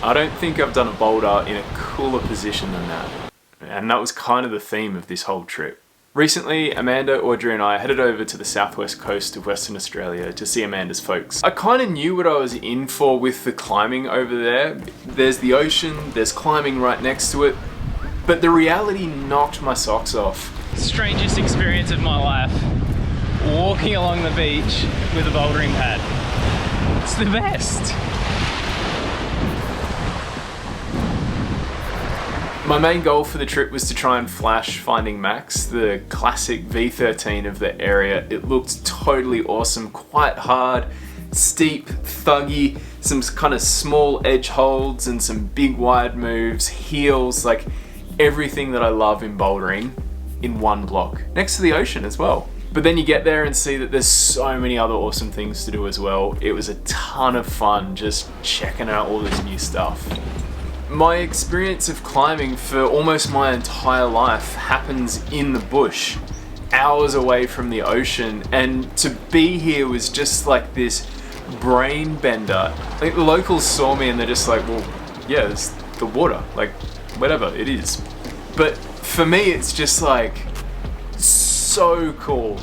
I don't think I've done a boulder in a cooler position than that. And that was kind of the theme of this whole trip. Recently, Amanda, Audrey and I headed over to the southwest coast of Western Australia to see Amanda's folks. I kind of knew what I was in for with the climbing over there. There's the ocean, there's climbing right next to it, but the reality knocked my socks off. Strangest experience of my life, walking along the beach with a bouldering pad. It's the best. My main goal for the trip was to try and flash Finding Max, the classic V13 of the area. It looked totally awesome, quite hard, steep, thuggy, some kind of small edge holds and some big wide moves, heels, like everything that I love in bouldering in one block, next to the ocean as well. But then you get there and see that there's so many other awesome things to do as well. It was a ton of fun just checking out all this new stuff. My experience of climbing for almost my entire life happens in the bush, hours away from the ocean, and to be here was just like this brain bender. Like the locals saw me and they're just like, well, yeah, it's the water, like whatever it is. But for me, it's just like so cool.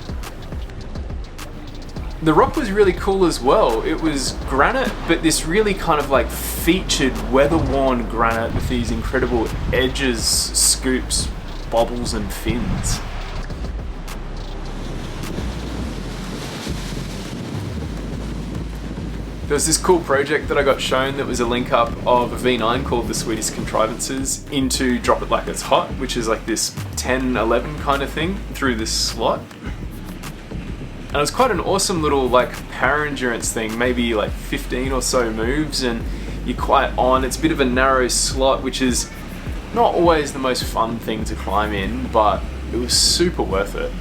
The rock was really cool as well. It was granite, but this really kind of like featured weather-worn granite with these incredible edges, scoops, bobbles and fins. There was this cool project that I got shown that was a link up of a V9 called the Hot Contrivances into Drop It Like It's Hot, which is like this 10-11 kind of thing through this slot. And it was quite an awesome little like power endurance thing, maybe like 15 or so moves, and you're quite on. It's a bit of a narrow slot, which is not always the most fun thing to climb in, but it was super worth it.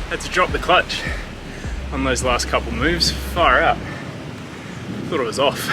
Had to drop the clutch on those last couple moves, far out. Thought it was off.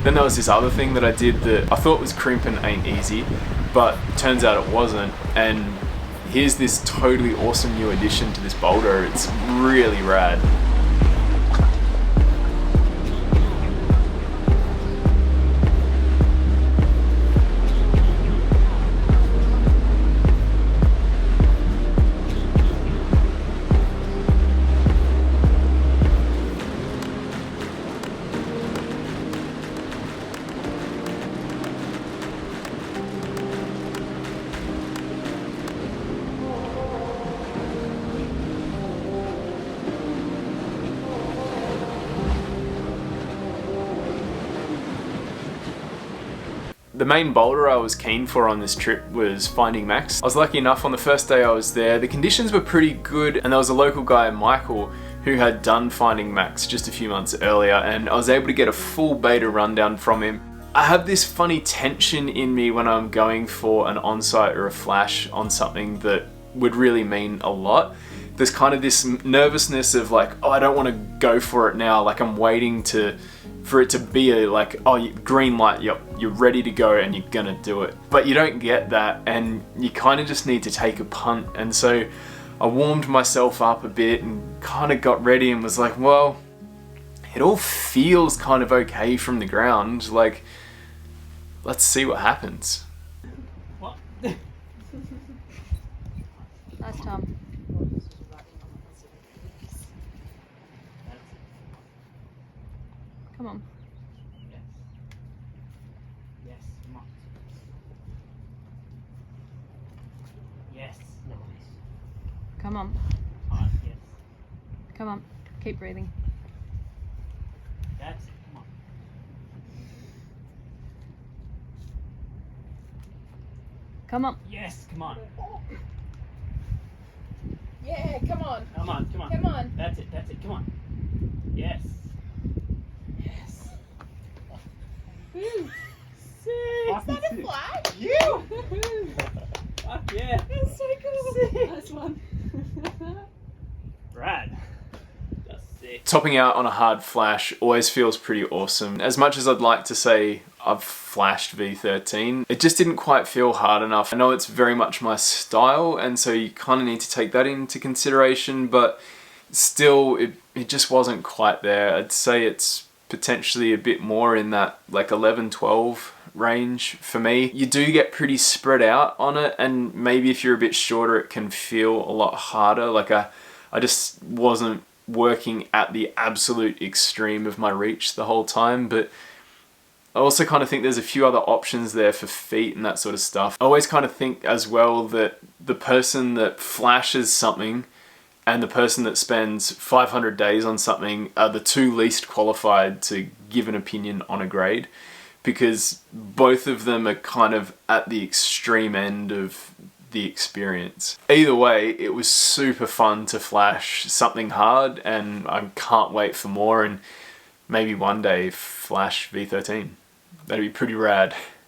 Then there was this other thing that I did that I thought was Crimpin ain't easy, but turns out it wasn't. And here's this totally awesome new addition to this boulder. It's really rad. The main boulder I was keen for on this trip was finding max. I was lucky enough on the first day I was there, the conditions were pretty good, and there was a local guy, Michael, who had done finding max just a few months earlier, and I was able to get a full beta rundown from him. I have this funny tension in me when I'm going for an on-site or a flash on something that would really mean a lot. There's kind of this nervousness of like, oh, I don't want to go for it now, like I'm waiting for it to be a like, oh, green light, you're ready to go and you're gonna do it. But you don't get that, and you kind of just need to take a punt. And so I warmed myself up a bit and kind of got ready and was like, well, it all feels kind of okay from the ground, like, let's see what happens. What? Nice, Tom. Come on. Yes. Yes, come on. Yes. Nice. Come on. Yes. Come on. Keep breathing. That's it. Come on. Come on. Yes, come on. Yeah, come on. Come on, come on. Come on. That's it, come on. Yes. Yes. Woo. Is that a flag? You! Fuck yeah. That's so cool. Sick. Nice one. Brad. That's sick. Topping out on a hard flash always feels pretty awesome. As much as I'd like to say I've flashed V13, it just didn't quite feel hard enough. I know it's very much my style, and so you kind of need to take that into consideration, but still it just wasn't quite there. I'd say it's potentially a bit more in that like 11, 12 range for me. You do get pretty spread out on it, and maybe if you're a bit shorter it can feel a lot harder. Like I just wasn't working at the absolute extreme of my reach the whole time, but I also kind of think there's a few other options there for feet and that sort of stuff. I always kind of think as well that the person that flashes something and the person that spends 500 days on something are the two least qualified to give an opinion on a grade, because both of them are kind of at the extreme end of the experience. Either way, it was super fun to flash something hard, and I can't wait for more, and maybe one day flash V13. That'd be pretty rad.